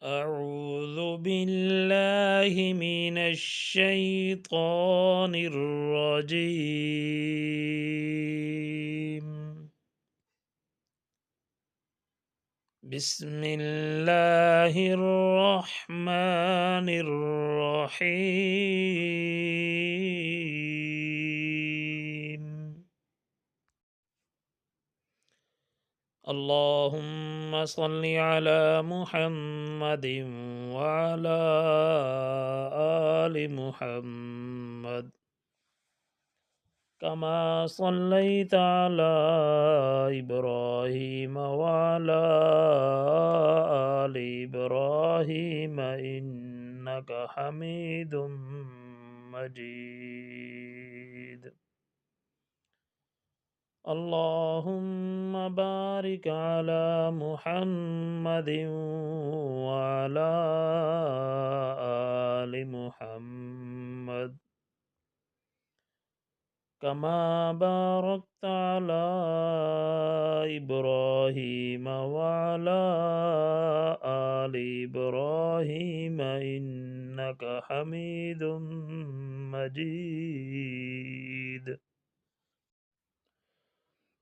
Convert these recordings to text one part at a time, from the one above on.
أعوذ بالله من الشيطان الرجيم. بسم الله الرحمن الرحيم. اللهم صل على محمد وعلى آل محمد كما صليت على إبراهيم وعلى آل إبراهيم إنك حميد مجيد. اللهم بارك على محمد وعلى آل محمد كما باركت على إبراهيم وعلى آل إبراهيم إنك حميد مجيد.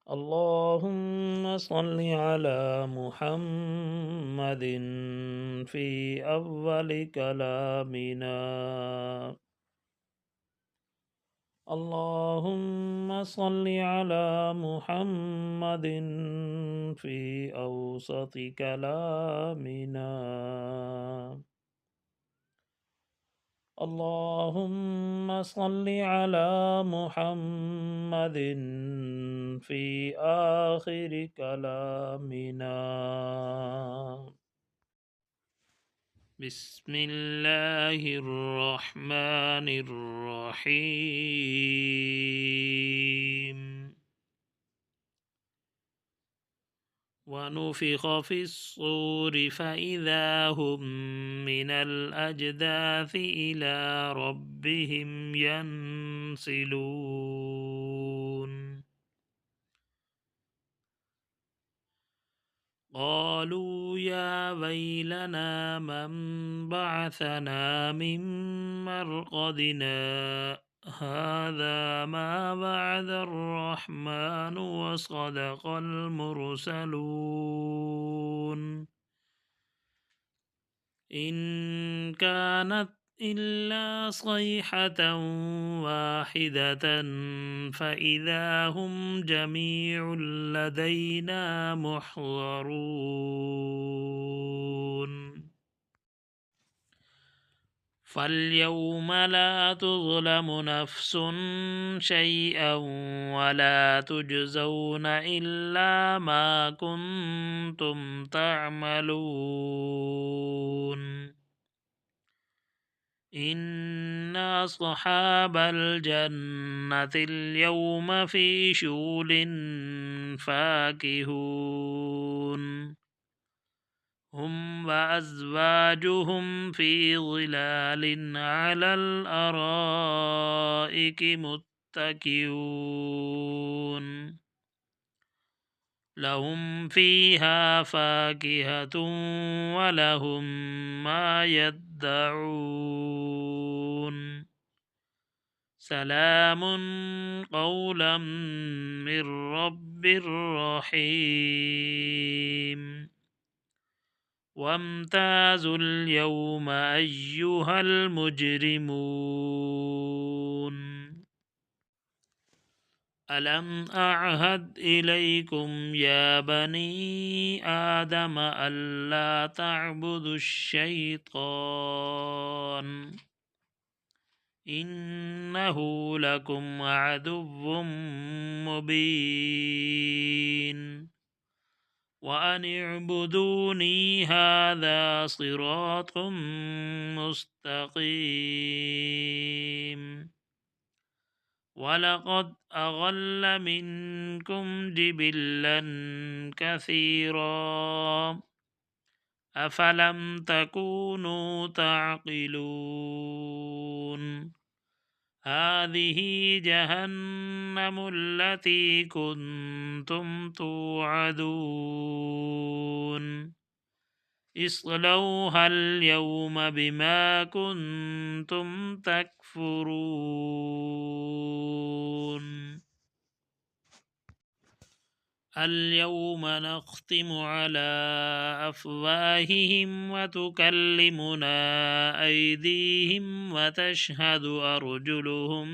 اللهم صل على محمد في أول كلامنا. اللهم صل على محمد في أوسط كلامنا. اللهم صل على محمد في آخر كلامنا. بسم الله الرحمن الرحيم. ونفخ في الصور فإذا هم من الأجداث إلى ربهم ينسلون. قالوا يا ويلنا من بعثنا من مرقدنا هذا ما وعد الرحمن وصدق المرسلون. إن كانت إلا صيحة واحدة فإذا هم جميع لدينا محضرون. فاليوم لا تظلم نفس شيئا ولا تجزون إلا ما كنتم تعملون. إن أصحاب الجنة اليوم في شغل فاكهون هم وأزواجهم في ظلال على الأرائك متكئون لهم فيها فاكهة ولهم ما يدعون. سلام قولا من رب رحيم. وامتازوا اليوم أيها المجرمون. ألم أعهد إليكم يا بني آدم ألا تعبدوا الشيطان إنه لكم عدو مبين. وأن اعبدوني هذا صراط مستقيم. ولقد أضل منكم جبلا كثيرا أفلم تكونوا تعقلون. هذه جهنم التي كنتم توعدون اصلوها اليوم بما كنتم تكفرون اليوم نختم على أفواههم وتكلمنا أيديهم وتشهد أرجلهم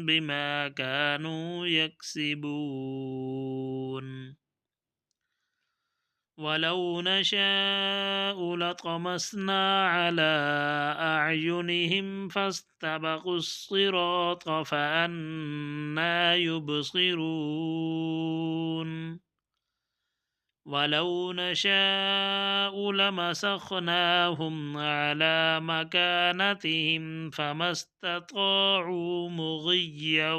بما كانوا يكسبون ولو نشاء لطمسنا على أعينهم فاستبقوا الصراط فأنا يبصرون ولو نشاء لمسخناهم على مكانتهم فما استطاعوا مغيا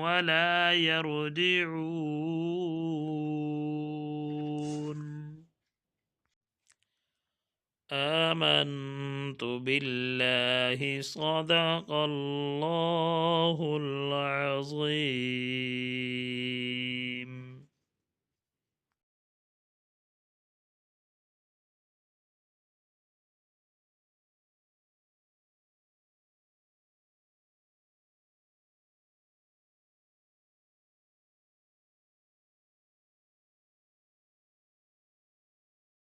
ولا يرجعون آمنت بالله صدق الله